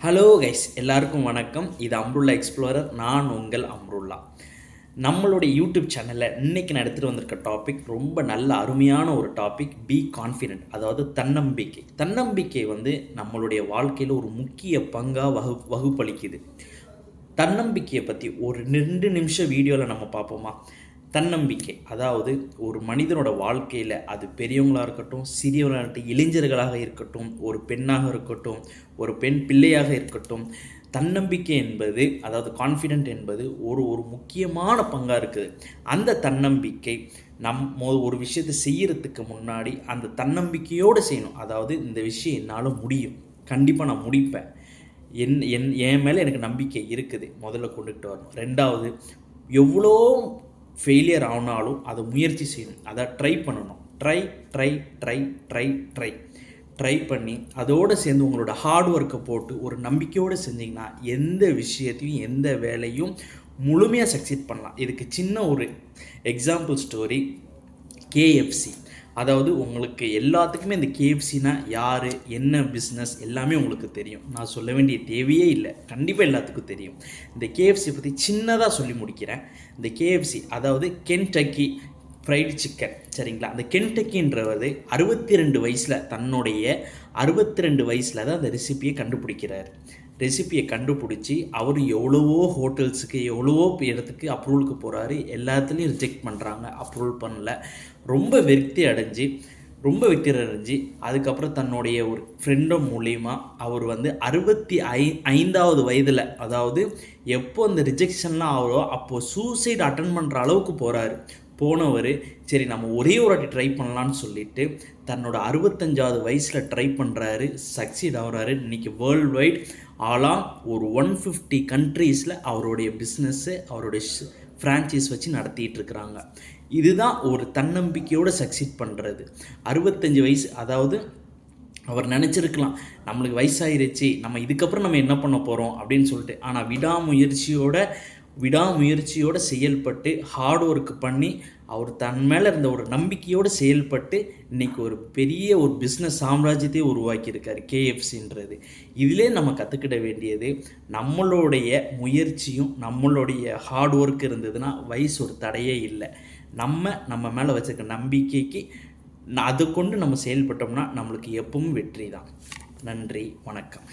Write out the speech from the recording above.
Hello guys, எல்லாருக்கும் வணக்கம். இது அம்ருல்லா எக்ஸ்ப்ளோரர். நான் உங்கள் அம்ருல்லா. நம்மளுடைய யூடியூப் சேனலில் இன்றைக்கி நான் எடுத்துகிட்டு வந்திருக்க டாபிக் ரொம்ப நல்ல அருமையான ஒரு டாபிக். பி கான்ஃபிடென்ட், அதாவது தன்னம்பிக்கை. தன்னம்பிக்கை நம்மளுடைய வாழ்க்கையில் ஒரு முக்கிய பங்காக வகுப்பளிக்குது. தன்னம்பிக்கையை பற்றி ஒரு 2 நிமிஷம் வீடியோவில் நம்ம பார்ப்போமா? தன்னம்பிக்கை, அதாவது ஒரு மனிதனோட வாழ்க்கையில், அது பெரியவங்களாக இருக்கட்டும், சிறியவர்களாக இருக்கட்டும், இளைஞர்களாக இருக்கட்டும், ஒரு பெண்ணாக இருக்கட்டும், ஒரு பெண் பிள்ளையாக இருக்கட்டும், தன்னம்பிக்கை என்பது, அதாவது கான்ஃபிடென்ட் என்பது ஒரு ஒரு முக்கியமான பங்காக இருக்குது. அந்த தன்னம்பிக்கை ஒரு விஷயத்தை செய்கிறதுக்கு முன்னாடி அந்த தன்னம்பிக்கையோடு செய்யணும். அதாவது இந்த விஷயம் என்னால் முடியும், கண்டிப்பாக நான் முடிப்பேன், என் மேலே எனக்கு நம்பிக்கை இருக்குது, முதல்ல கொண்டுகிட்டு வரணும். ரெண்டாவது, எவ்வளோ ஃபெயிலியர் ஆனாலும் அதை முயற்சி செய்யணும், அதை ட்ரை பண்ணணும். ட்ரை பண்ணி அதோடு சேர்ந்து உங்களோட ஹார்ட் ஒர்க்கை போட்டு ஒரு நம்பிக்கையோடு செஞ்சிங்கன்னா எந்த விஷயத்தையும் எந்த வேலையும் முழுமையாக சக்சீட் பண்ணலாம். இதுக்கு சின்ன ஒரு எக்ஸாம்பிள் ஸ்டோரி. கேஎஃப்சி, அதாவது உங்களுக்கு எல்லாத்துக்குமே இந்த கேஎஃப்சினா யார், என்ன பிஸ்னஸ் எல்லாமே உங்களுக்கு தெரியும். நான் சொல்ல வேண்டிய தேவையே இல்லை, கண்டிப்பாக எல்லாத்துக்கும் தெரியும். இந்த கேஎஃப்சி பற்றி சின்னதாக சொல்லி முடிக்கிறேன். இந்த கேஎஃப்சி, அதாவது கென்டக்கி ஃப்ரைடு சிக்கன், சரிங்களா? அந்த கென்டக்கின்றது 62 வயசில், தன்னுடைய 62 வயசில் தான் அந்த ரெசிப்பியை கண்டுபிடிக்கிறார். ரெசிப்பியை கண்டுபிடிச்சி அவர் எவ்வளவோ ஹோட்டல்ஸுக்கு, எவ்வளவோ இடத்துக்கு அப்ரூவலுக்கு போகிறாரு. எல்லாத்துலேயும் ரிஜெக்ட் பண்ணுறாங்க, அப்ரூவல் பண்ணல. ரொம்ப விரக்தி அடைஞ்சு அதுக்கப்புறம் தன்னுடைய ஒரு ஃப்ரெண்டு மூலிமா அவர் 65வது வயதில், அதாவது எப்போ அந்த ரிஜெக்ஷன்லாம் ஆகிறோ அப்போது சூசைட் அட்டன் பண்ணுற அளவுக்கு போனவர், சரி நம்ம ஒரே ஒரு வாட்டி ட்ரை பண்ணலான்னு சொல்லிட்டு தன்னோட 65வது வயசில் ட்ரை பண்ணுறாரு, சக்சீட் ஆகிறாரு. இன்றைக்கி வேர்ல்டு வைட் ஒரு 150 கண்ட்ரீஸில் அவருடைய பிஸ்னஸ்ஸு, அவருடைய ஃப்ரான்ச்சைஸ் வச்சு நடத்திட்டு இருக்கிறாங்க. இதுதான் ஒரு தன்னம்பிக்கையோடு சக்சீட் பண்ணுறது. 65 வயசு, அதாவது அவர் நினச்சிருக்கலாம் நம்மளுக்கு வயசாயிருச்சு, நம்ம இதுக்கப்புறம் நம்ம என்ன பண்ண போகிறோம் அப்படின்னு சொல்லிட்டு. ஆனால் விடாமுயற்சியோடு செயல்பட்டு ஹார்ட் ஒர்க் பண்ணி அவர் தன் மேலே இருந்த ஒரு நம்பிக்கையோடு செயல்பட்டு இன்றைக்கி ஒரு பெரிய ஒரு பிஸ்னஸ் சாம்ராஜ்யத்தையே உருவாக்கியிருக்காரு கேஎஃப்சின்றது. இதிலே நம்ம கற்றுக்கிட வேண்டியது, நம்மளுடைய முயற்சியும் நம்மளுடைய ஹார்ட் ஒர்க் இருந்ததுன்னா வயசு ஒரு தடையே இல்லை. நம்ம மேலே வச்சுருக்க நம்பிக்கைக்கு அதை கொண்டு நம்ம செயல்பட்டோம்னா நம்மளுக்கு எப்பவும் வெற்றி தான். நன்றி, வணக்கம்.